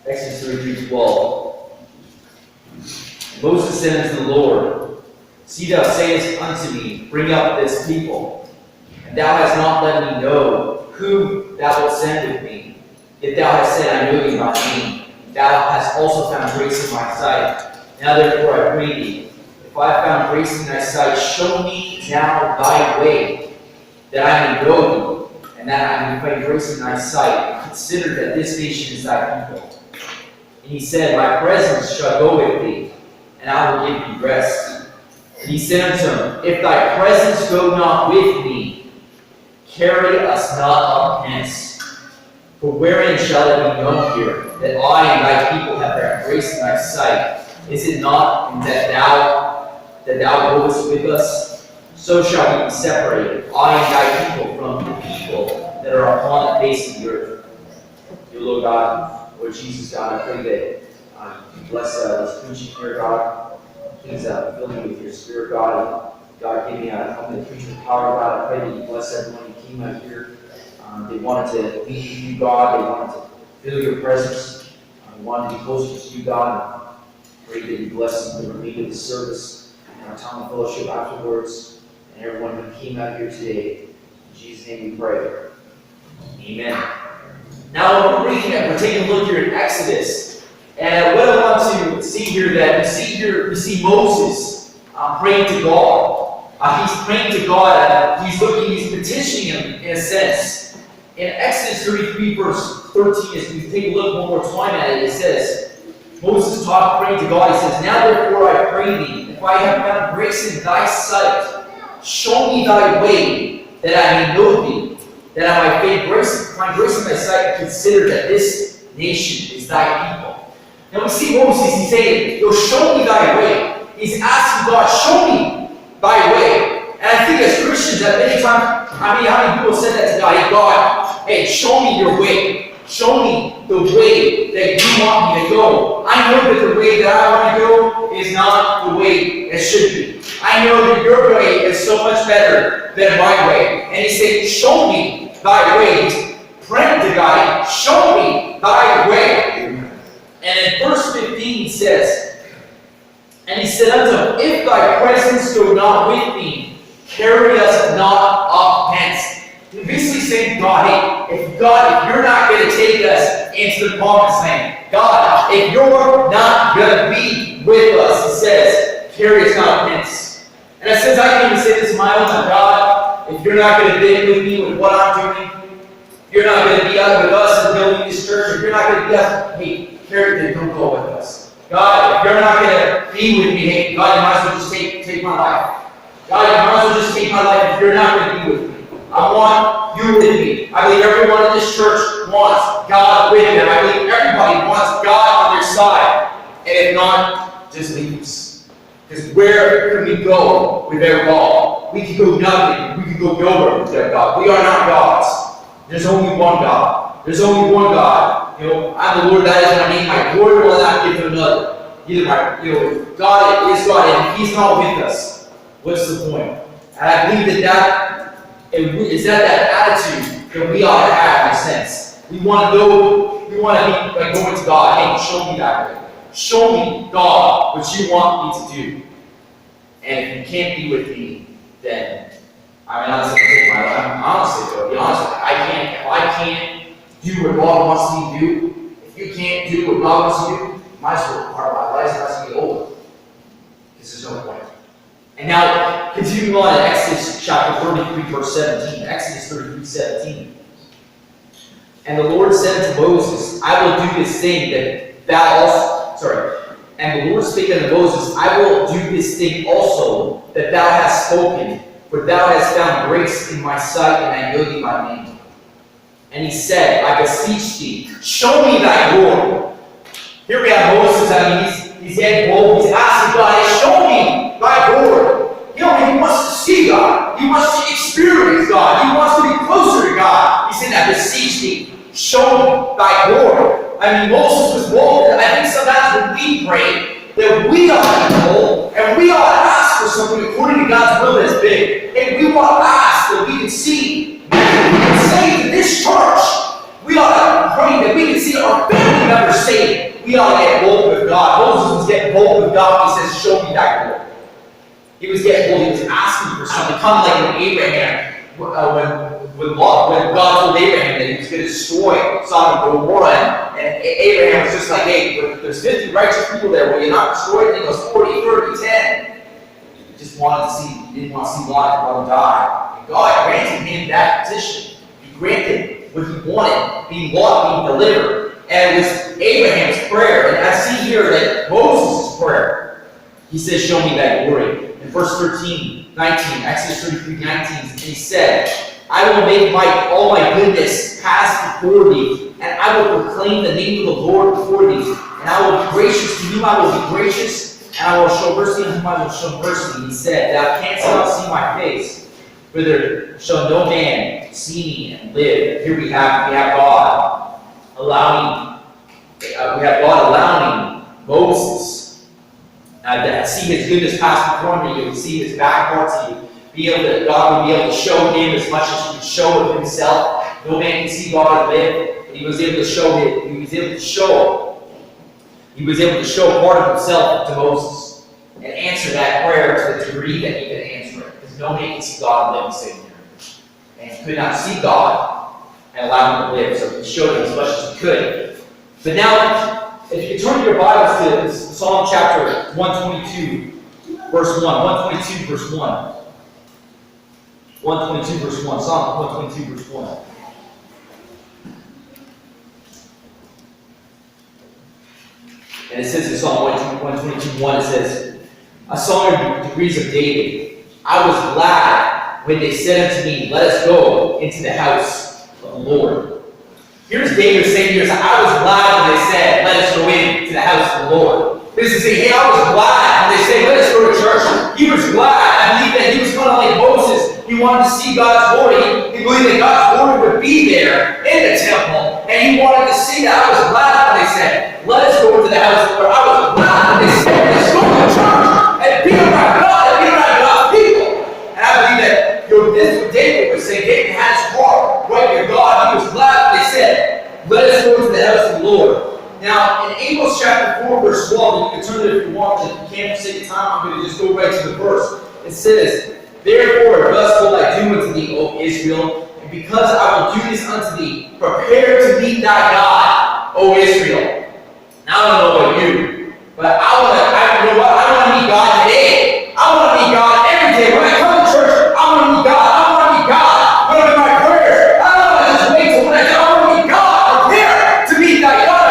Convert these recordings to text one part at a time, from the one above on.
Exodus 33:12. Moses said unto the Lord, See, thou sayest unto me, Bring up this people. And thou hast not let me know whom thou wilt send with me. Yet thou hast said, I know thee by name. Thou hast also found grace in my sight. Now therefore I pray thee, if I have found grace in thy sight, show me now thy way, that I may know thee, and that I may find grace in thy sight, and consider that this nation is thy people. And he said, My presence shall go with thee, and I will give thee rest. And he said unto him, If thy presence go not with me, carry us not up hence. For wherein shall it be known here, that I and thy people have found grace in thy sight? Is it not in that thou goest with us? So shall we be separated, I and thy people, from the people that are upon the face of the earth. Dear Lord God, Lord Jesus, God, I pray that you bless this preaching here, God. Please fill me with your Spirit, God. God, give me a preaching power, God. I pray that you bless everyone who came out here. They wanted to meet with you, God. They wanted to feel your presence. They wanted to be closer to you, God. I pray that you bless them the remainder of the service and our time of fellowship afterwards. And everyone who came out here today. In Jesus' name we pray. Amen. Now we're taking a look here at Exodus. And what I want to see here, we see Moses praying to God. He's praying to God. He's petitioning him in a sense. In Exodus 33, verse 13, as we take a look one more time at it, it says, Moses praying to God. He says, Now therefore I pray thee, if I have found grace in thy sight, show me thy way, that I may know thee, that I might find grace in thy sight, and consider that this nation is thy people. Now we see Moses, he's saying, show me thy way. He's asking God, show me thy way. And I think as Christians, at many times, how many people said that to God? Hey, God, hey, show me your way. Show me the way that you want me to go. I know that the way that I want to go is not the way it should be. I know that your way is so much better than my way. And he's saying, show me thy way. He's praying to God, show me thy way. And in verse 15 he says, And he said unto him, If thy presence go not with me, carry us not up hence. He's basically saying, God, hey, if you're not going to take us into the promised land, God, if you're not going to be with us, he says, carry us not up hence. And since I can even say this in my own life, God, if you're not going to be with me with what I'm doing, if you're not going to be out with us and building this church, if you're not going to be us, hey, Carrie, don't go with us. God, if you're not going to be with me, hey, God, you might as well just take my life. God, you might as well just take my life if you're not going to be with me. I want you with me. I believe everyone in this church wants God with them. I believe everybody wants God on their side. And if not, just leave us. Because where can we go without God? We can go nothing. We can go nowhere without God. We are not gods. There's only one God. There's only one God. I'm the Lord, that is my name. My glory will not give to another. God is God, and if He's not with us, what's the point? And I believe that is that attitude that we ought to have in a sense. We want to be like going to God. Hey, show me that way. Show me, God, what you want me to do. And if you can't be with me, then I'm honestly going to take my life. I'm honestly going to be honest with you. If I can't do what God wants me to do, if you can't do what God wants you to do, you might as well part of my life, might as well get over. Because there's no point. And now, continuing on in Exodus chapter 33, verse 17. Exodus 33, 17. And the Lord said to Moses, I will do this thing And the Lord spake unto Moses, I will do this thing also that thou hast spoken, for thou hast found grace in my sight, and I know thee by name. And he said, I beseech thee, show me thy glory. Here we have Moses, he's getting bold, he's asking God, hey, show me thy glory. He wants to see God. He wants to experience God. He wants to be closer to God. He said, I beseech thee, show me thy glory. Moses was bold. I think sometimes when we pray, that we ought to be bold, and we ought to ask for something according to God's will that's big. And we ought to ask that we can see, we can say to this church, we ought to pray that we can see our family members saved. we ought to get bold with God. Moses was getting bold with God. He says, show me thy glory. He was getting bold. He was asking for something. Kind of like when Abraham, when God told Abraham that he was going to destroy Sodom and Gomorrah, and Abraham was just like, hey, there's 50 righteous people there. Will you not destroy it? And he goes, 40, 30, 10. He just wanted to see, he didn't want to see Lot die. And God granted him that petition. He granted what he wanted, being Lot being delivered. And it was Abraham's prayer. And I see here that Moses' prayer. He says, show me that glory. In verse 19, Exodus 33, 19, he said, I will make all my goodness pass before thee, and I will proclaim the name of the Lord before thee. And I will be gracious to whom I will be gracious, and I will show mercy on whom I will show mercy. He said, thou canst not see my face, for there shall no man see me and live. Here we have God allowing Moses to see his goodness pass before me. You can see his back parts. God would be able to show him as much as he could show of himself. No man can see God and live. But he was able to show it. He was able to show part of himself to Moses and answer that prayer to the degree that he could answer it. Because no man can see God and live sitting there. And he could not see God and allow him to live. So he showed him as much as he could. But now, if you turn your Bibles to Psalm chapter 122, verse 1. 122, verse 1. 122, verse 1. Psalm 122, verse 1. And it says in Psalm 122, 1, it says, a song of degrees of David. I was glad when they said unto me, let us go into the house of the Lord. Here's David saying here, I was glad when they said, let us go into the house of the Lord. This is saying, hey, I was glad when they said, let us go to church. He was glad. I believe that he was kind of like Moses. He wanted to see God's glory. He believed that God's glory would be there in the temple. And he wanted to see that. I was glad when they said, let us go into the house of the Lord. I was glad when they said, let's go to church and be around God and be around God's people. And I believe that this is what David was saying. David had his heart right near God. He was glad when they said, let us go into the house of the Lord. Now, in Amos chapter 4, verse 12, and you can turn it if you want, if you can't for sake of time, I'm going to just go right to the verse. It says, therefore, thus will I do unto thee, O Israel, and because I will do this unto thee, prepare to meet thy God, O Israel. Now, I don't know about you, but I want to meet God today. I want to meet God every day. When I come to church, I want to meet God. I want to meet God. When I'm in my prayers, I don't want to just wait till when I want to meet God. Prepare to meet thy God.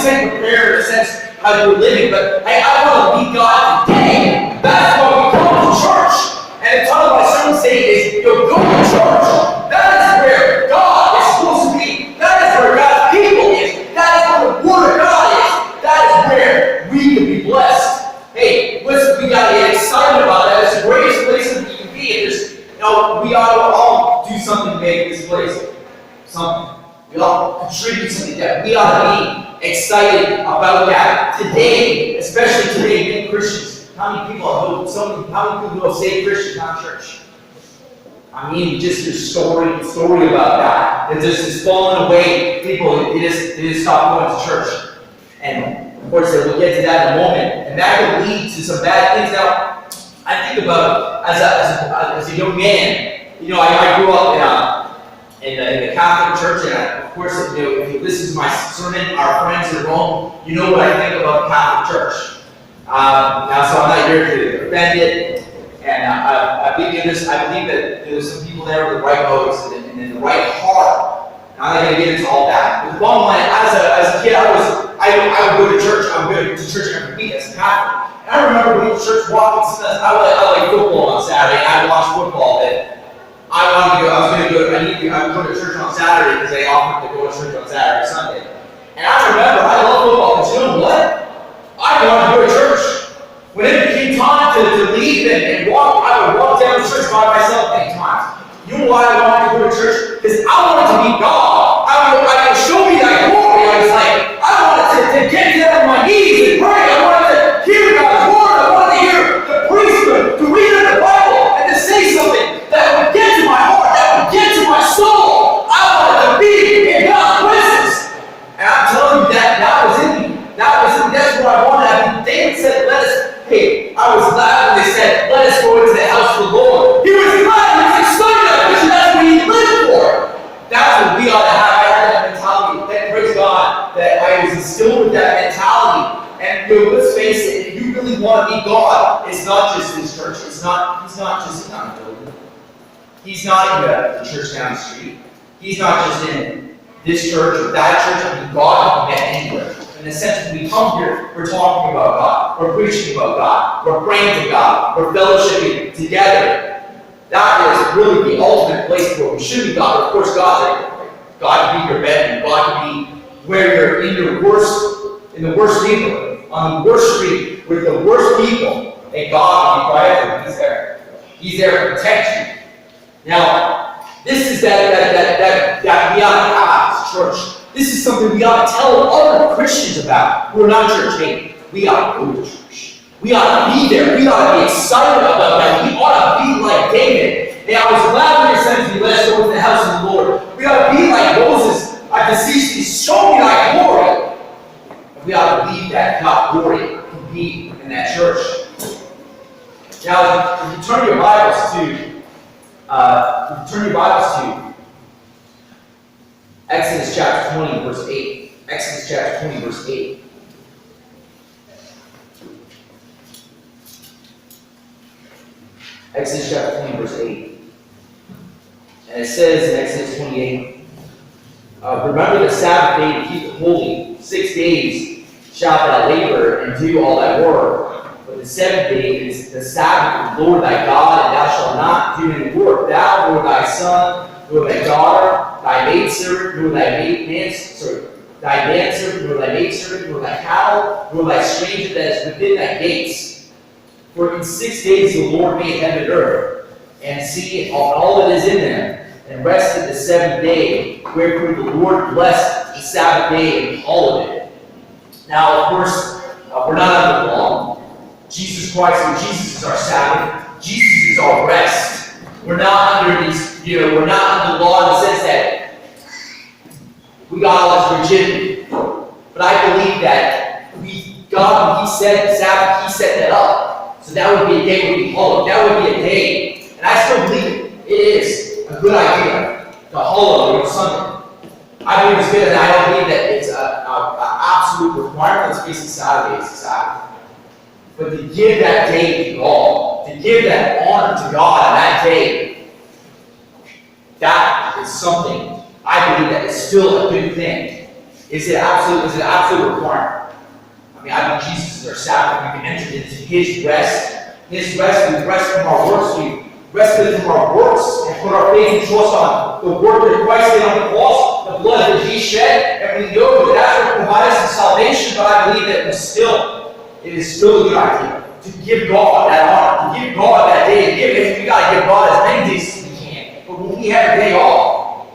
Prepare in a sense how you're living, but hey, I want to meet God today. That's why we come to church. And the title of my sermon today is go to church. That is where God is supposed to be. That is where God's people is. That is where the Word of God is. That is where we can be blessed. Hey, listen, we got to get excited about that. It's the greatest place that we can be. And we ought to all do something to make this place something. We all contribute something that we ought to be excited about that today, especially today, being Christians. How many people have saved Christians, not church? I mean, just your story about that. It just is falling away. People, they just stop going to church. And of course, we'll get to that in a moment. And that could lead to some bad things. Now, I think about as a young man. You know, I grew up in the Catholic Church, and of course, if you listen to my sermon, our friends at Rome, you know what I think about the Catholic Church. Now, so I'm not here to defend it, and I believe that there's some people there with the right motives and the right heart. I'm not going to get into all that. But the bottom line, as a kid, I would go to church. I would go to church every week as a Catholic. And I remember going to church walking. I like football on Saturday. I would watch football. I would go to church on Saturday because they offered to go to church on Saturday or Sunday. And I remember, I love football, but you know what? I wanted to go to church. When it became time to leave and walk, I would walk down to church by myself many times. You know why I wanted to go to church? Because I wanted to meet God. I would show me that glory. I was like, I wanted to get down on my knees and pray. I wanted to hear God's word. I wanted to hear the priesthood, to read in the Bible, and to say something that would get to my heart, that would get to my soul. I wanted to be in God's presence. And I'm telling you, that I was instilled with that mentality. And let's face it, if you really want to be God, it's not just this church. He's not just in our building. He's not in the church down the street. He's not just in this church or that church. I mean, God can be anywhere. In the sense that we come here, we're talking about God. We're preaching about God. We're praying to God. We're fellowshipping together. That is really the ultimate place where we should be God. Of course, God can be your bedroom. God can be where you're in the worst neighborhood, on the worst street, with the worst people. And God can be quiet. He's there. He's there to protect you. Now, this is that we ought to have as a church. This is something we ought to tell other Christians about who are not church hate. We ought to go to church. We ought to be there. We ought to be excited about that. We ought to be like David. And I was glad when you sent me last over to the house of the Lord. We ought to be like Moses. I beseech thee, show me thy glory. And we ought to believe that God glory can be in that church. Now, if you turn your Bibles to Exodus chapter 20, verse 8. Exodus chapter 20, verse 8. Exodus chapter 20, verse 8. And it says in Exodus 28, remember the Sabbath day to keep it holy. 6 days shalt thou labor and do all thy work. But the seventh day is the Sabbath of the Lord thy God, and thou shalt not do any work, thou, nor thy son, nor thy daughter, thy maidservant, nor thy manservant, nor thy maidservant, nor thy cattle, nor thy stranger that is within thy gates. For in 6 days the Lord made heaven and earth, and sea, and all that is in them, and rested the seventh day. Wherefore the Lord blessed the Sabbath day and hallowed it. Now, of course, we're not under the law. Jesus Christ, and Jesus is our Sabbath. Jesus is our rest. We're not under these, we're not under the law in the sense that we got all this rigidity. But I believe that God, when He said Sabbath, He set that up. So that would be a day where we hollow. That would be a day. And I still believe it. It is a good idea to hollow on Sunday. I believe it's good, and I don't believe that it's an absolute requirement. Let's face it, Saturday is Sabbath. But to give that day to God, to give that honor to God on that day, that is something I believe that is still a good thing. Is it absolute requirement? I mean, I believe Jesus is our Sabbath. We can enter into His rest. His rest, we rest from our works. We rested from our works and put our faith and trust on the work that Christ did on the cross, the blood that He shed, and we know that that's what provides us salvation. But I believe that it is still a good idea to give God that honor, to give God that day, we got to give God as many days as we can. But when we have a day off,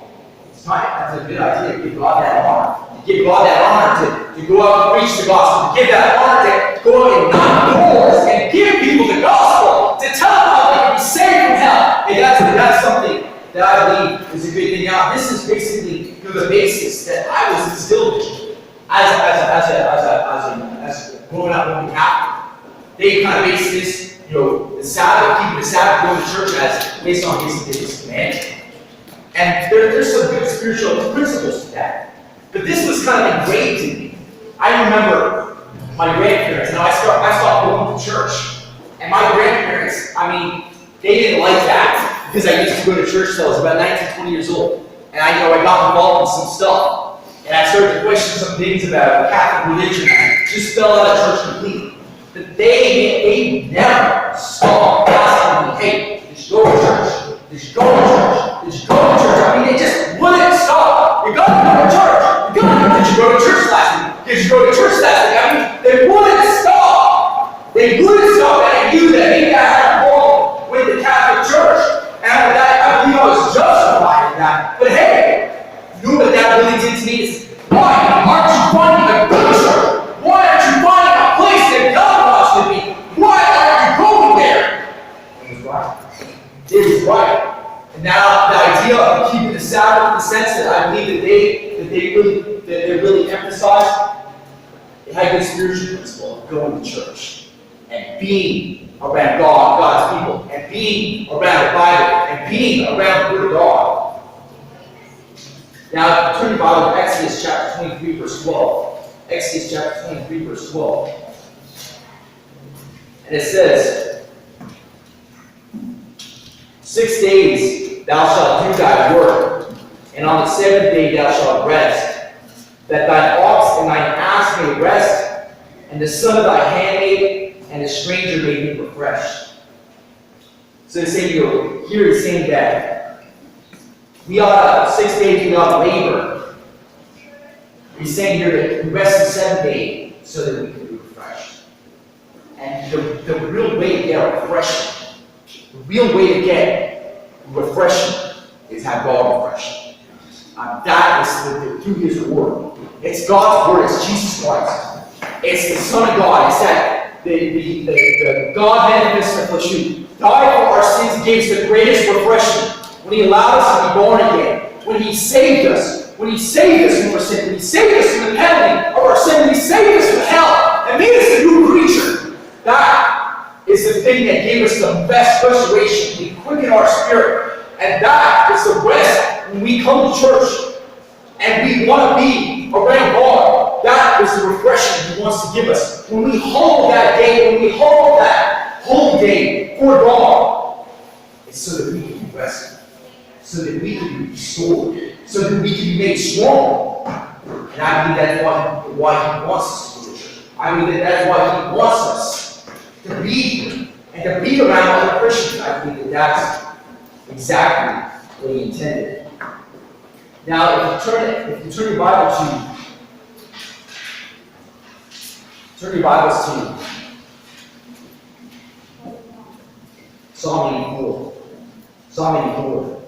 that's a good idea to give God that honor. To give God that honor, to go out and preach the gospel, to give that honor to go out and knock doors and give people the gospel, to tell them how they can be saved from hell. And that's something that I believe is a good thing. Now, this is basically the basis that I was instilled in as growing up Roman Catholic. They kind of base this, the Sabbath, keeping the Sabbath, going to church as based on His commandment. And there's some good spiritual principles to that. But this was kind of engraved in me. I remember my grandparents, I stopped going to church. And my grandparents, they didn't like that because I used to go to church till I was about 19, 20 years old. And I got involved in some stuff. And I started to question some things about Catholic religion. I just fell out of church completely. But they never stopped asking me, hey, did you go to church? Did you go to church? Did you go to church? They just wouldn't stop. You got to go to church. Did you go to church last week? Did you go to church last week? They wouldn't stop. They wouldn't stop. And I knew that maybe I had a problem with the Catholic Church. And I believe I was justified in that. But hey, you know what that really did to me is, why aren't you finding a good church? Why aren't you finding a place that God wants to be? Why aren't you going there? It was right. It was right. And now the idea of keeping the Sabbath, in the sense that I believe that they really emphasized, it had good spiritual principle of going to church and being around God's people, and being around the Bible, and being around the Word of God. Now, turn your Bible to Exodus chapter 23, verse 12. Exodus chapter 23, verse 12. And it says, 6 days thou shalt do thy work, and on the seventh day thou shalt rest, that thine ox and thine ass may rest, and the son of thy handmaid and the stranger may be refreshed. So it's saying, here it's saying that we ought to, 6 days we ought to labor. He's saying here that we rest the seventh day so that we can be refreshed. And the real way to get refreshing, the real way to get refreshing is have God refresh. That is through His Word. It's God's Word. It's Jesus Christ. It's the Son of God. It's that the God manifested in the flesh, died for our sins, and gave us the greatest refreshing when He allowed us to be born again, when He saved us, when He saved us from our sin, when He saved us from the penalty of our sin, when He saved us from hell, and made us a new creature. That is the thing that gave us the best restoration. He quickened our spirit, and that is the rest when we come to church and we want to be around God. That is the refreshing He wants to give us. When we hold that day, when we hold that holy day for God, it's so that we can be rested, so that we can be restored, so that we can be made strong. And I believe that's why He wants us to do it. I believe that's why He wants us to be here and to be around other Christians. I believe that's exactly what He intended. Now, if you turn your Bible turn your Bibles to Psalm 84. Psalm 84.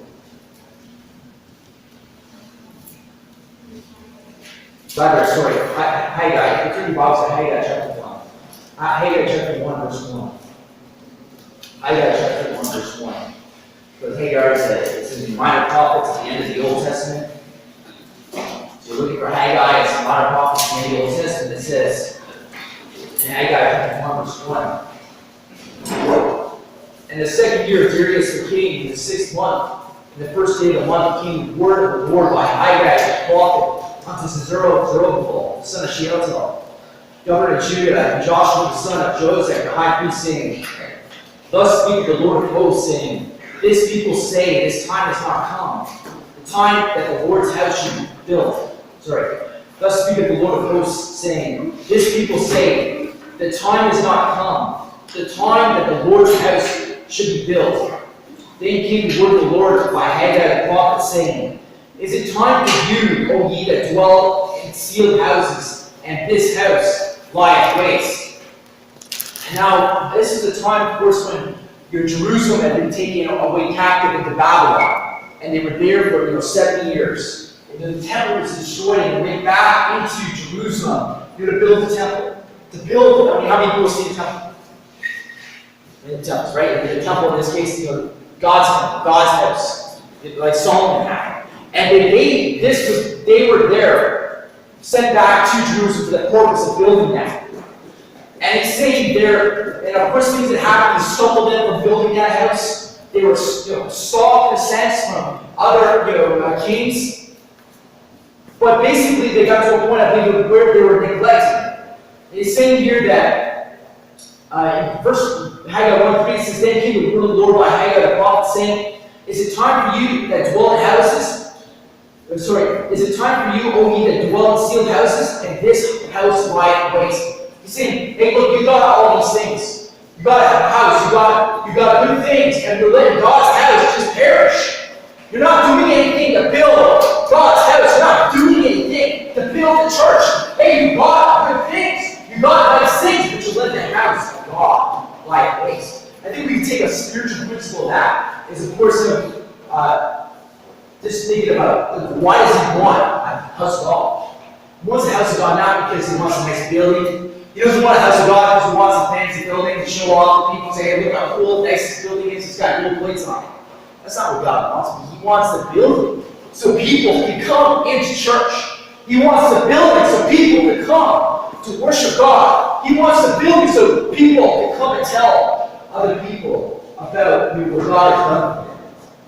Haggai. Turn your Bibles to Haggai chapter 1. Haggai chapter 1, verse 1. Haggai chapter 1, verse 1. Because Haggai is in the minor prophets at the end of the Old Testament. So you're looking for Haggai, it's the minor prophets at the end of the Old Testament. It says in Haggai chapter 1, verse 1. In the second year of Darius the king, in the 6th month, in the first day of the month, came the word of the Lord by Haggai the prophet unto Zerubbabel, the son of Shealtiel, governor of Judah, and Joshua the son of Joseph, the high priest, saying, Thus speaketh the Lord of hosts, saying, This people say, This time has not come, the time that the Lord's house should be built. Thus speaketh the Lord of hosts, saying, This people say, The time is not come, the time that the Lord's house should be built. Then came the word of the Lord by Haggai the prophet, saying, Is it time for you, O ye that dwell in sealed houses, and this house lieth waste? And now, this is the time, of course, when Jerusalem had been taken away captive into Babylon, and they were there for 70 years. And the temple was destroyed, and they went back into Jerusalem to build the temple. To build, how many people see the temple? In the temples, right? The temple in this case, God's temple, God's house, like Solomon had. And they were there, sent back to Jerusalem for the purpose of building that. And it's saying there, and of course things that happened to stumble them from building that house. They were stopped in a sense from other kings. But basically they got to a point, I believe, where they were neglected. It's saying here that in verse Haggai 1:3 says, Then came the word of the Lord by Haggai the prophet, saying, Is it time for you that dwell in houses? Is it time for you, O ye that dwell in sealed houses, and this house lieth waste? He's saying, hey, look, you got all these things. You got to have a house. You got good things, and you're letting God's house just perish. You're not doing anything to build God's house. You're not doing anything to build the church. Hey, you got good things. You got nice things, but you let the house of God lie waste. I think we can take a spiritual principle of that. Is of course just thinking about why does he want a house of God? He wants a house of God not because he wants a nice building. He doesn't want a house of God because he wants a fancy building to show off to people, say, hey, look how cool, nice this building is, it's got gold plates on it. That's not what God wants. He wants the building so people can come into church. He wants the building so people can come to worship God. He wants the building so people can come and tell other people about what God has done for them.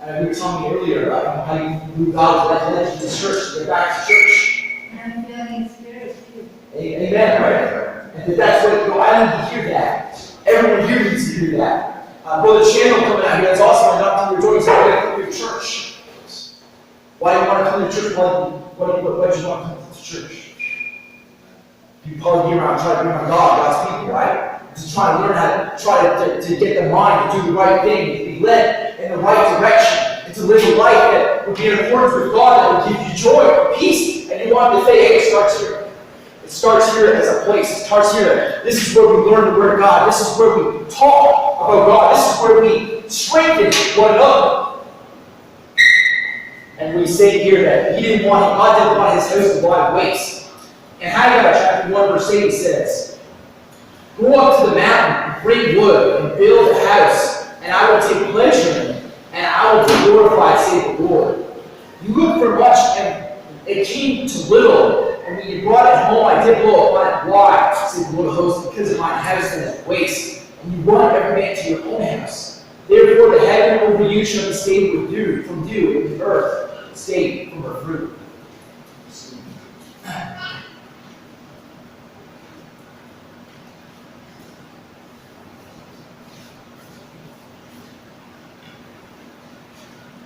And you were telling me earlier about how you moved out of that to church, to get back to church. And I'm feeling spirit too. Amen, right? And that's what, I need to hear that. Everyone here needs to hear that. Brother Chandler coming out here, that's awesome. I'm not to your joy, to your church. Why do you want to come to church? Why do you want to come to church? You probably be around, try to be around God's people, right? Just trying to learn how to try to get the mind to do the right thing, to be led in the right direction, and to live a life that would be in accordance with God, that would give you joy, peace, and you want to say, hey, it starts here. It starts here as a place. It starts here. This is where we learn the Word of God. This is where we talk about God. This is where we strengthen one another. And we say here that God didn't want his house to lie waste. And Haggai chapter 1 verse 8 says, go up to the mountain and bring wood and build a house, and I will take pleasure in it, and I will be glorified, saith the Lord. You looked for much, and it came to little, and when you brought it home, I did blow upon it. Why? Saith the Lord of hosts, because of mine house is waste, and you run every man to your own house. Therefore the heaven over you shall be stained with dew, from dew, and the earth stained from her fruit.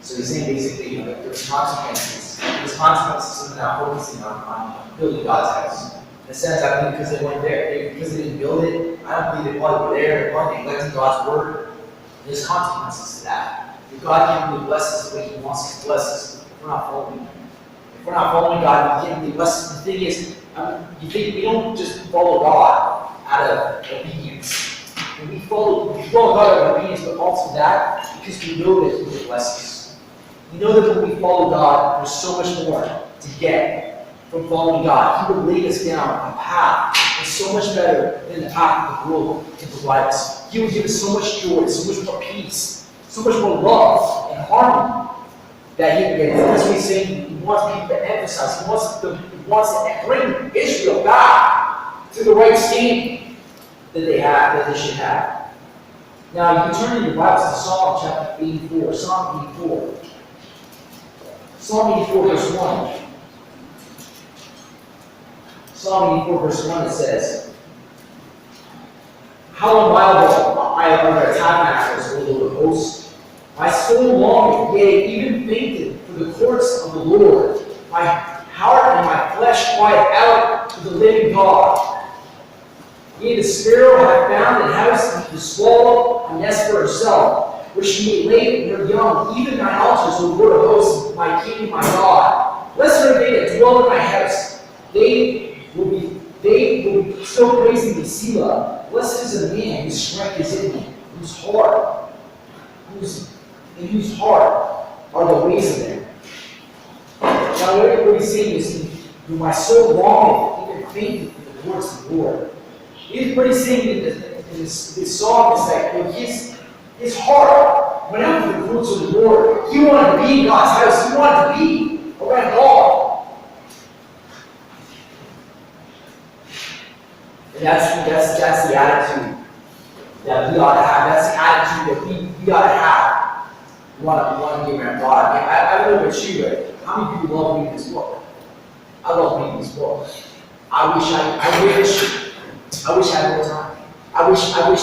So he's saying basically, that there's consequences. There's consequences of not focusing on building God's house. In a sense, I think because they weren't there. Because they didn't build it, I don't believe they probably were there. They probably neglected God's word. There's consequences to that. If God can't really bless us the way He wants us to bless us, if we're not following Him. If we're not following God, He can't really bless us. The thing is, you think we don't just follow God out of obedience. We follow God out of obedience, but also that because we know that He will bless us. We know that when we follow God, there's so much more to get from following God. He will lead us down a path that's so much better than the path of the world can provide us. He will give us so much joy, so much more peace, so much more love and harmony that He will get. That's what He's saying. He wants people to emphasize. He wants to bring Israel back to the right standing that they should have. Now, you can turn in your Bibles to Psalm chapter 84. Psalm 84. Psalm 84, verse 1. Psalm 84, verse 1, it says, how admirable are thy tabernacles, O Lord of hosts! My soul longeth, yea, even fainted for the courts of the Lord. My heart and my flesh cried out to the living God. Yea, the sparrow hath found an house, and the swallow a nest for herself, where she may lay her young, even thine altars, O Lord of hosts, my King and my God. Blessed are they that dwell in thy house. They will be still praising thee, Selah. Blessed is the man whose strength is in him, in whose heart are the ways of them. Now, what he's saying is, my soul longeth, even fainted for the words of the Lord. What he's saying in this song is that his heart went out to the courts of the Lord. He wanted to be in God's house. He wanted to be around God. And that's the attitude that we ought to have. That's the attitude that we ought to have. We want to be around God. I don't know about you, but how many people love reading this book? I love reading this book. I wish I had more time. I wish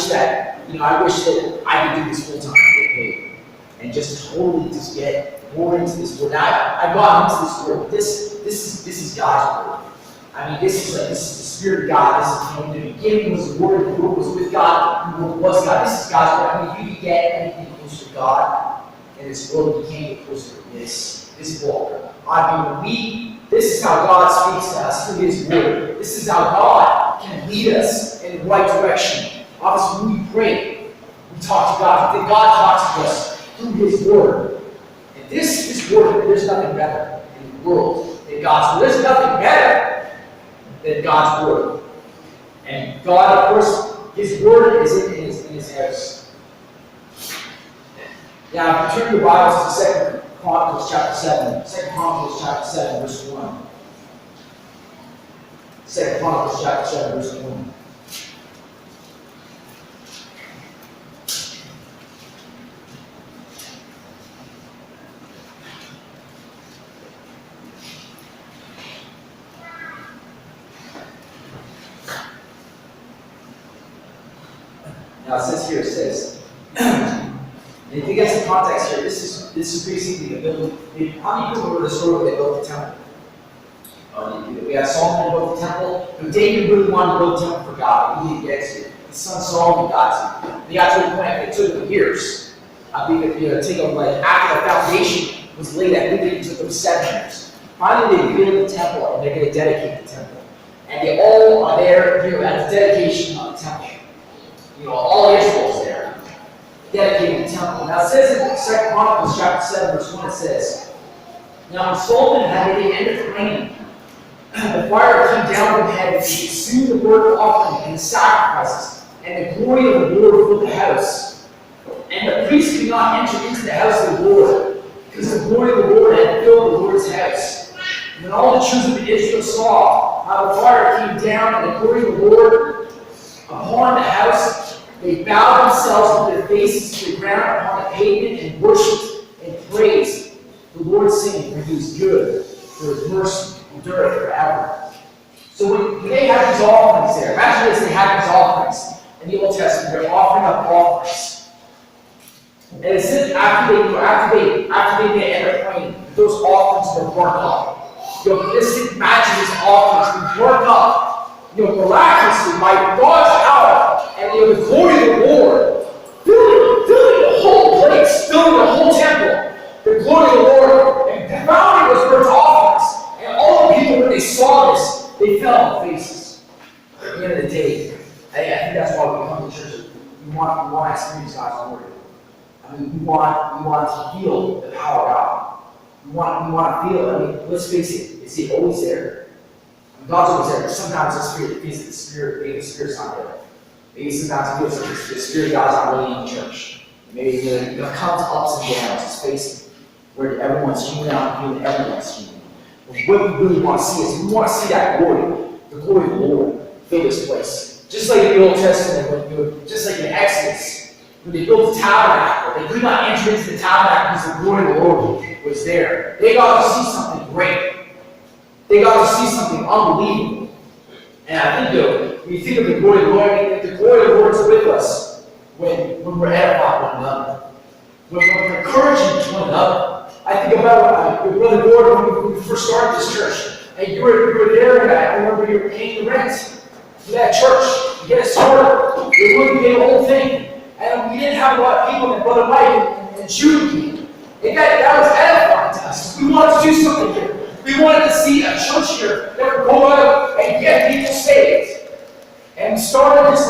that I could do this full time, okay, and just totally just get more into this word. Now I got into this word. This is God's word. I mean, this is the Spirit of God. This is in the beginning was the Word. The Word was with God. The Word was God. This is God's word. I mean, if you could get anything closer to God in this world, you can't get closer to this book. I mean, this is how God speaks to us through His Word. This is how God can lead us in the right direction. Obviously, when we pray, we talk to God. That God talks to us through His Word. And this Word, there's nothing better in the world than God's Word. There's nothing better than God's Word. And God, of course, His Word is in His house. Now, if you turn your Bibles to 2 Chronicles chapter 7. 2 Chronicles chapter 7, verse 1. 2 Chronicles chapter 7, verse 1. Now it says here, it says, and if you get some context here, this is basically the building. How many people remember the story where they built the temple? We had Solomon built the temple, and David really wanted to build a temple for God, but he didn't get to it. His son Solomon got to it. They got to a point, it took them years. I think if you take them, like, after the foundation was laid, I think it took them 7 years. Finally, they build the temple, and they're going to dedicate the temple. And they all are there, at the dedication of the temple. All Israel's there, dedicating the temple. Now it says in 2 Chronicles chapter 7, verse 1, it says, now when Solomon had at the end of reign, the fire came down from heaven and consumed the burnt offering and the sacrifices, and the glory of the Lord filled the house. And the priests could not enter into the house of the Lord, because the glory of the Lord had filled the Lord's house. And when all the children of Israel saw how the fire came down and the glory of the Lord upon the house, they bowed themselves with their faces to the ground upon the pavement and worshipped and praised the Lord, saying, for he is good, for his mercy endureth forever. So when they had these offerings there, imagine this, they had these offerings in the Old Testament, they're offering up offerings. And it says after they end up praying, those offerings were burnt up. Just imagine these offerings being burnt up, miraculously by God's power, and the glory of the Lord filling the whole place, filling the whole temple. The glory of the Lord, and the bounty was burnt offerings. And all the people, when they saw this, they fell on their faces. At the end of the day, I think that's why we come to church. We want to experience God's word. We want to feel the power of God. We want to feel, let's face it, is he always there? God's always there, but sometimes the Spirit, maybe the Spirit's not there. Maybe sometimes it feels like the Spirit of God's not really in the church. Maybe it comes ups and downs, it's facing where everyone's human out and everyone's human. But what we really want to see is we want to see that glory, the glory of the Lord, fill this place. Just like in the Old Testament, just like in Exodus, when they built the tabernacle, they could not enter into the tabernacle because the glory of the Lord was there. They got to see something great. They got to see something unbelievable. And I think, when you think of the glory of the Lord, the glory of the Lord is with us when we're edifying one another, when we're encouraging one another. I think about your brother Gordon when we first started this church. And you were there, and I remember you were paying the rent for that church. You get it started. You wouldn't pay the whole thing. And we didn't have a lot of people, and Brother Mike and Judy came. And that was edifying to us. We wanted to do something here. We wanted to see a church here that would go out and get people saved. And we started this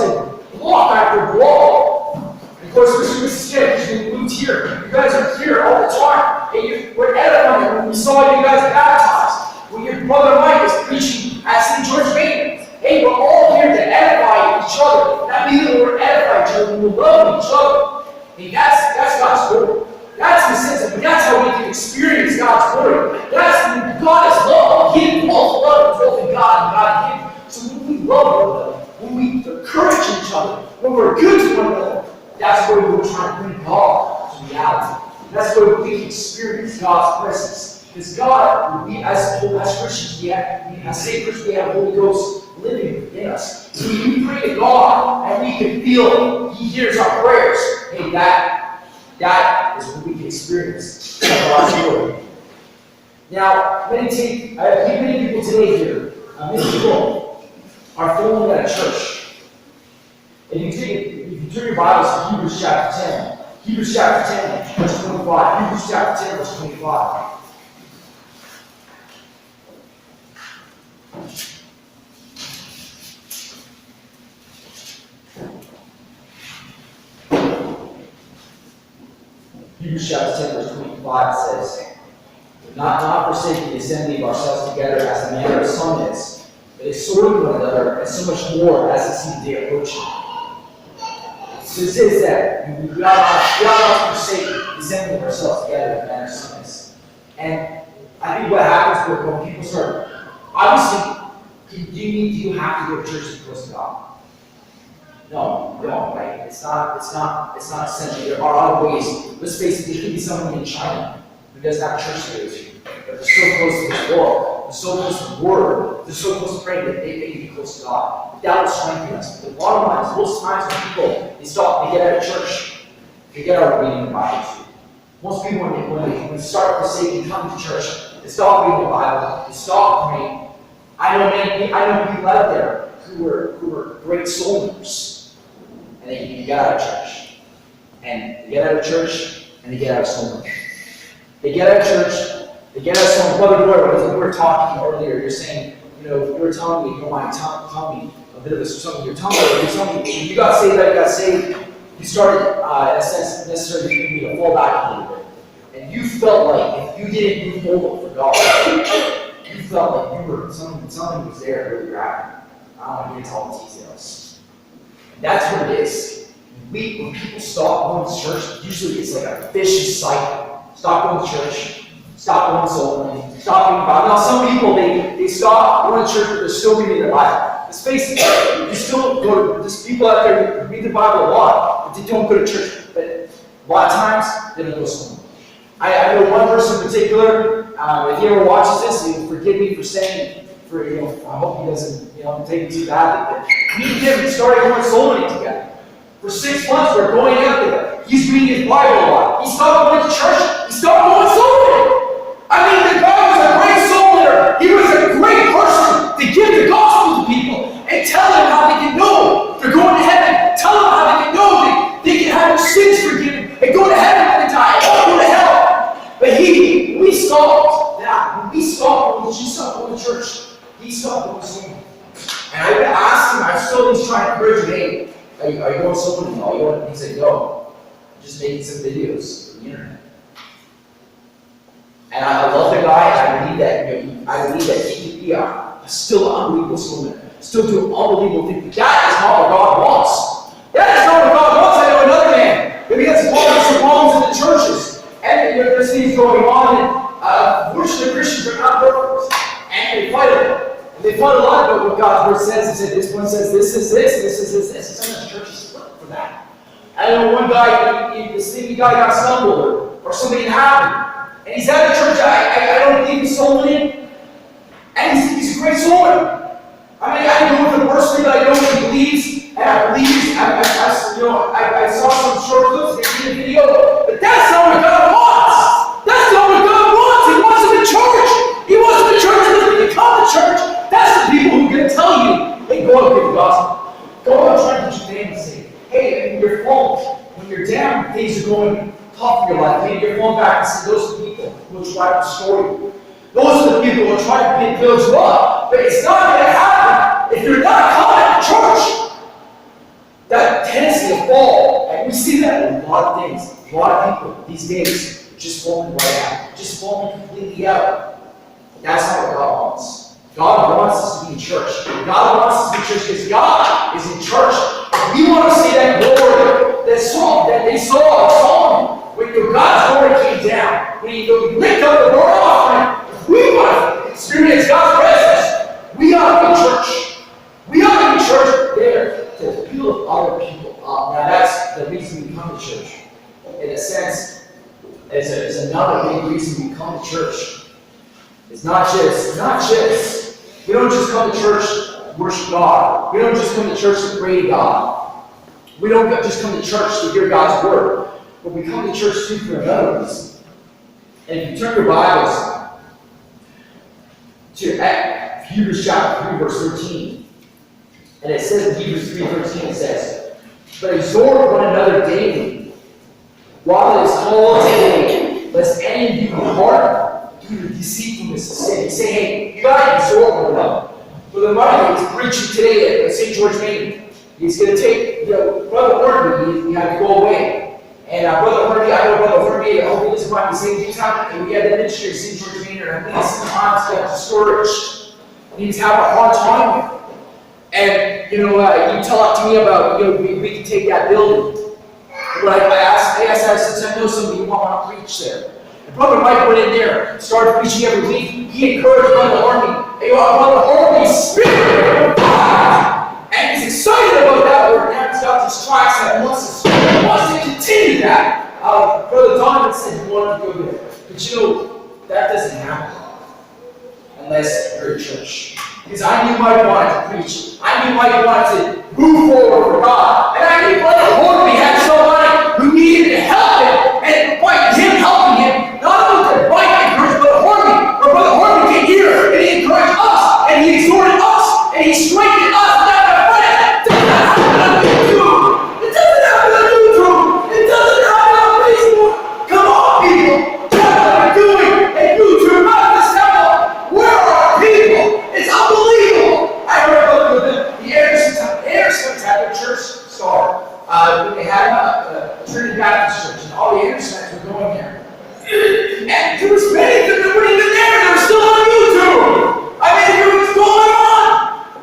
block after block. And of course, Mr. Skip, we moved here. You guys are here all the time. And we're edifying when we saw you guys baptized. When your brother Mike is preaching at St. George Maintenance. Hey, we're all here to edify each other. That means that we're edifying each other, we love each other. And that's God's glory. That's the sense of, that's how we can experience God's glory. That's God is love. He didn't both love both in God and God in Him. So when we love one another, when we encourage each other, when we're good to one another, that's where we're trying to bring God to reality. That's where we can experience God's presence. Because God, as Christians, as saved Christians, we have the Holy Ghost living within us. So when we pray to God and we can feel He hears our prayers, hey, that is what we can experience God's glory. Now, many people today here, many people are filling at a church. If you turn your Bibles to Hebrews chapter 10, Hebrews chapter 10, verse 25. Hebrews chapter 10, verse 25. Hebrews chapter 10, verse 25 says, not forsaking the assembly of ourselves together as the manner of some is, but exhorting one another, and so much more as it sees the day approaching. So it says that we ought not to forsake the assembly of ourselves together as the manner of some is. And I think what happens when people start, obviously, do you have to go to church to be close to God? No, right? It's not essential. There are other ways. Let's face it, there could be someone in China who doesn't have a church to go to, but they're still close to this world. they're so close to the Word, they're so close to praying that they can be close to God. That will strengthen us. But the bottom line is, most times when people, they get out of church, they get out of reading the Bible. Most people, when they start forsaking coming to church, they stop reading the Bible, they stop praying. I know people out there who were great soul winners, and they get out of church. And they get out of church, and they get out of soul winning. They get out of church, they get out of soul winning. Brother Boy, we were talking earlier, you're saying, you were telling me, you don't mind telling me a bit of this, something you're telling me, you got saved, you started, in a sense, necessarily maybe to fall back a little bit. And you felt like if you didn't move forward for God, you felt like you were, something was there where you're at. I don't want to get into all the details. That's what it is. When people stop going to church, usually it's like a vicious cycle. Stop going to church, stop going to soul winning, stop reading the Bible. Now, some people, they stop going to church, but they're still reading the Bible. Let's face it, you still go to, there's people out there who read the Bible a lot, but they don't go to church. But a lot of times, they don't go to soul winning. I know one person in particular, if he ever watches this, he'll forgive me for saying, I hope he doesn't, take it too badly, but me and him started going soul winning together. For 6 months, we're going out there. He's reading his Bible a lot. He stopped going to church. He stopped going soul winning. I mean, the guy was a great soul winner. He was a great person to give the gospel to people and tell them how they can know they're going to heaven. Tell them how they can know they can have their sins forgiven and go to heaven when they die and not go to hell. But we stopped that. When we stopped going to church, he stopped going to soul winning. And I asked him, I still was trying to encourage him, hey, are you going soul winning? He said, no. I'm just making some videos for the internet. And I love the guy, and I believe that he still an unbelievable soul winner, still doing unbelievable things. But that is not what God wants. That is not what God wants. I know another man. Maybe that's some problems in the churches. And there's things going on, and unfortunately, Christians are not perfect. And they fight it. And they fight a lot about what God's word says. He said, this one says this is this, this is this. And sometimes churches split for that. I know one guy, this sneaky guy got stumbled, or something happened. And he's at the church, I don't believe he's soul winning. And he's a great soul winner. I mean, I know him personally, but I know what he believes. And I believe, I saw some short clips in the video, but that's not what God wants. That's not what God wants. He wants him in church. He wants him in church, and when you come to church, that's the people who are going to tell you, hey, go out and give the gospel. Go out and try to get your family saved. Hey, when you're falling, when you're down, things are going tough in your life. Maybe you're falling back and see those are the people who will try to destroy you. Those are the people who will try to build you up. But it's not going to happen if you're not coming to church. That tendency to fall, and we see that in a lot of things. A lot of people these days just falling right out, just falling completely out. That's not what God wants. God wants us to be in church. God wants us to be in church because God is in church. We want to see that glory, that they saw in Solomon. When God's glory came down, when he licked up the burnt offering, we want to experience God's presence. We ought to be in church. We ought to be in church there to build other people up. Now that's the reason we come to church. In a sense, is another big reason we come to church. It's not just, we don't just come to church to worship God. We don't just come to church to pray to God. We don't just come to church to hear God's word. But we come to church too for another reason. And if you turn your Bibles to Hebrews chapter 3, verse 13, and it says in Hebrews 3:13, it says, but exhort one another daily, while it is called today, lest any of you be hardened through the deceitfulness of sin. You say, hey, you got to exhort one another. Brother Marty was preaching today at St. George Main. He's going to take, Brother Hornby, he had to go away. And Brother Hornby, I know Brother Hornby, I hope he doesn't mind me saying things happen. And we had the ministry at St. George Main, and I think sometimes he got discouraged. And he was having a hard time with it. And, you talk to me about, we can take that building. But I asked, I know somebody who want to preach there. And Brother Mike went in there, started preaching every week. He encouraged Brother Hornby. Hey, Brother Hornby's spirit and he's excited about that word. Now he's got these tracks that wants to continue that. Brother Donovan said he wanted to go there. But that doesn't happen. unless you're a church. Because I knew Mike wanted to preach. I knew Mike wanted to move forward for God. And I knew Brother Hornby had somebody who needed to help him. And by him helping him, not only did Mike encourage Brother Hornby, but Brother Hornby came here and he encouraged us, and he exhorted us, and he strengthened us. It doesn't happen on YouTube. It doesn't happen on YouTube. It doesn't happen on Facebook. Come on, people. That's what we're doing. And YouTube, not this temple. Where are our people? It's unbelievable. I heard about the Anderson type of church start. They had a Trinity Baptist church, and all the Andersons were going there. And there was many that weren't even there. They were still on YouTube. I mean, what's going on?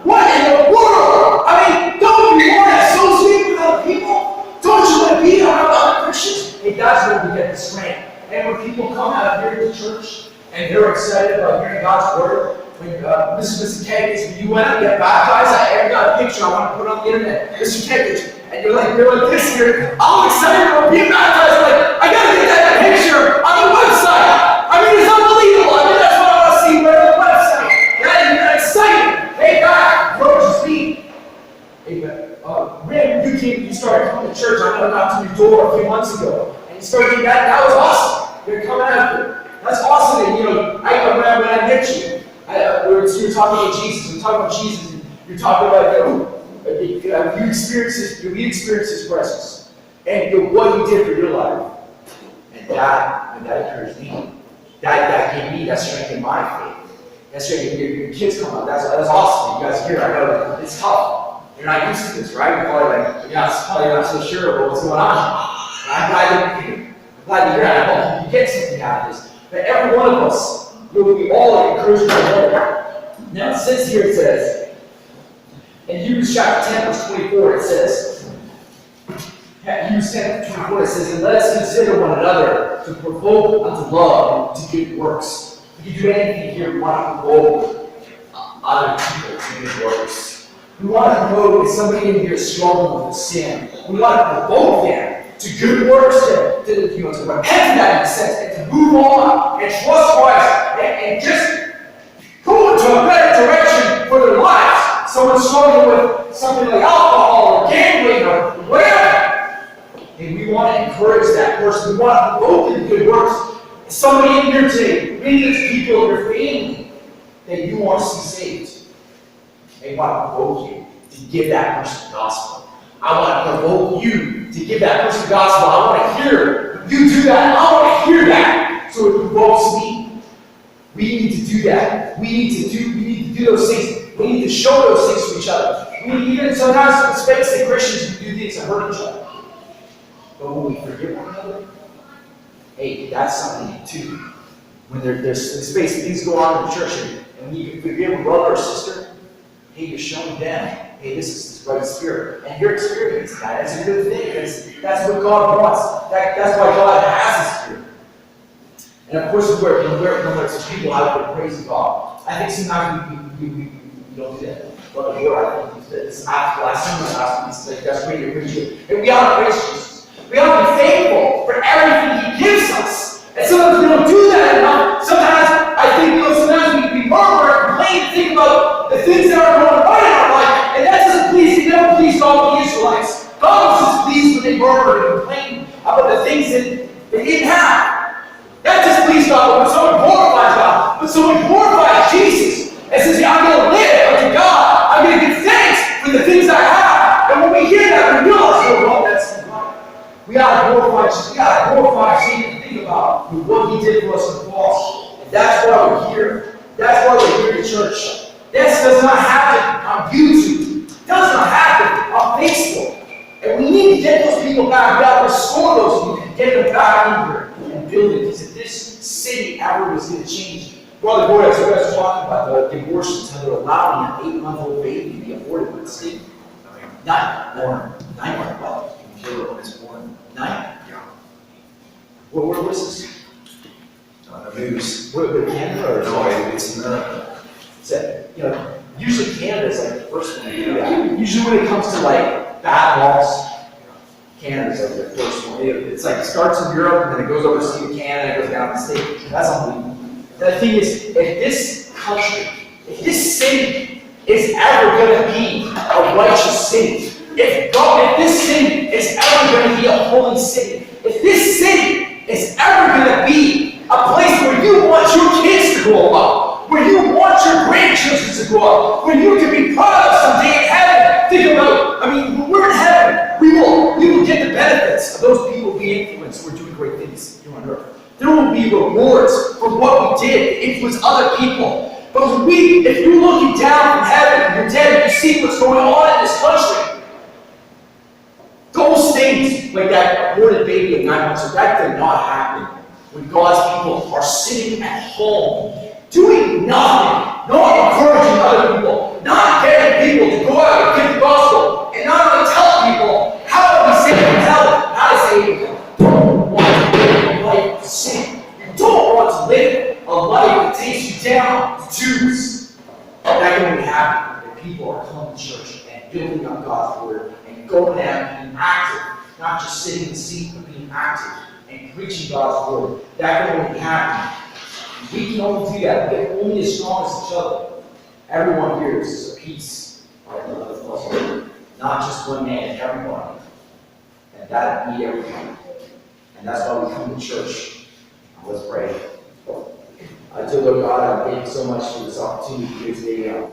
What in the world? I mean, don't you want to associate with other people? Don't you want to be around other Christians? Hey, that's where we get the strength. And when people come out here to church and they're excited about hearing God's word, when Mr. Kegis, when you went out and get baptized, I got a picture I want to put on the internet. Mr. Kegis, and you're like this here. I'm excited about being baptized. I'm like, I gotta get that picture on the website. I mean, it's unbelievable. I mean, that's what I want to see right on the website. Yeah, you're excited. Hey, God, approaches me. Hey, Rim, you started coming to church. I knocked on your door a few months ago, and you started getting that. That was awesome. You're coming out here. That's awesome. And I remember when I met you. You were talking about Jesus. We're talking about Jesus. And you're talking about you experience His presence, and what He did for your life, and that encouraged me. That gave me that strength in my faith. That strength. Your kids come up. That's awesome. You guys are here. I know it's tough. You're not used to this, right? You're probably like, probably not so sure about what's going on. And I'm glad that you're here. I'm glad that you're here. I hope you get something out of this. But every one of us, we all encourage one another. Now it says here, it says, in Hebrews chapter 10, verse 24, it says, Hebrews 10, 24, it says, and let us consider one another to provoke unto love and to good works. If you do anything here, we want to provoke other people to good works. We want to provoke if somebody in here struggling with sin. We want to provoke them to good works, to repent from that in a sense, and to move on and trust Christ and just go into a better direction for their lives. Someone struggling with something like alcohol or gambling or whatever. And we want to encourage that person. We want to provoke them to good works. Somebody in here today, maybe it's people in your family that you want to see saved. They want to provoke you to give that person the gospel. I want to provoke you to give that person the gospel. I want to hear you do that. I want to hear that. So it provokes me. We need to do that. We need to do those things. We need to show those things to each other. We need, even sometimes in space that Christians do things that hurt each other. But when we forgive one another, hey, that's something too. When there's space, things go on in the church, and when you forgive a brother or sister, hey, you're showing them, hey, this is the right spirit. And you're experiencing that. That's a good thing, because that's what God wants. That's why God has His Spirit. And of course, when there's people out there praising God, I think sometimes we don't do that. But the Lord, I think this after last week, that's great to appreciate. And we ought to praise Jesus. We ought to be thankful for everything He gives us. And sometimes we don't do that enough. Sometimes I think sometimes we murmur and complain and think about the things that are going right in our life, and that doesn't please, it never pleased all the Israelites. God was just pleased when they murmured and complained about the things that they didn't have. That displeased God, but when someone glorifies God, when someone glorifies Jesus, and says, I'm going to live unto God, I'm going to give thanks for the things I have. And when we hear that, we realize, oh, that's right. We ought to glorify Jesus. We ought to glorify Jesus and think about what He did for us on the cross. And that's why we're here. That's why we're here at church. This does not happen on YouTube. It does not happen on Facebook. And we need to get those people back. We got to restore those people and get them back in here and build it. Because if this city ever was going to change, Brother Boyd, as you guys are talking about the abortions, how they're allowing an 8-month-old baby to be aborted by the state. 9 months. Well, zero is born. 9. Yeah. Where is this? The news. Where Canada or No, it's America. So, usually Canada is like the first one to do that. Usually when it comes to like bad laws, Canada's like the first one. It's like it starts in Europe and then it goes overseas to Canada, it goes down to the States. That's unbelievable. The thing is, if this country, if this city is ever going to be a righteous city, if this city is ever going to be a holy city, if this city is ever going to be a place where you want your kids to grow up, where you want your grandchildren to grow up, where you can be proud of someday in heaven. Think about, when we're in heaven, we will get the benefits of those people we influenced who are doing great things here on earth. There will be rewards for what we did to influence other people. But if you're looking down from heaven and you're dead and you see what's going on in this country, those things, like that aborted baby at 9 months old, that did not happen when God's people are sitting at home, doing nothing, not encouraging other people, not getting people to go out and give the gospel, and not only tell people how to be saved from hell, how to save them. Don't want to live a life of sin. You don't want to live a life that takes you down to twos. That can only happen when people are coming to church and building up God's word and going out and being active, not just sitting in the seat, but being active and preaching God's word. That can only happen. We can only do that. We get only as strong as each other. Everyone here is a piece of the puzzle, not just one man, everybody. And that be everyone. And that's why we come to church. Let's pray. Dear Lord God, I thank you so much for this opportunity here today.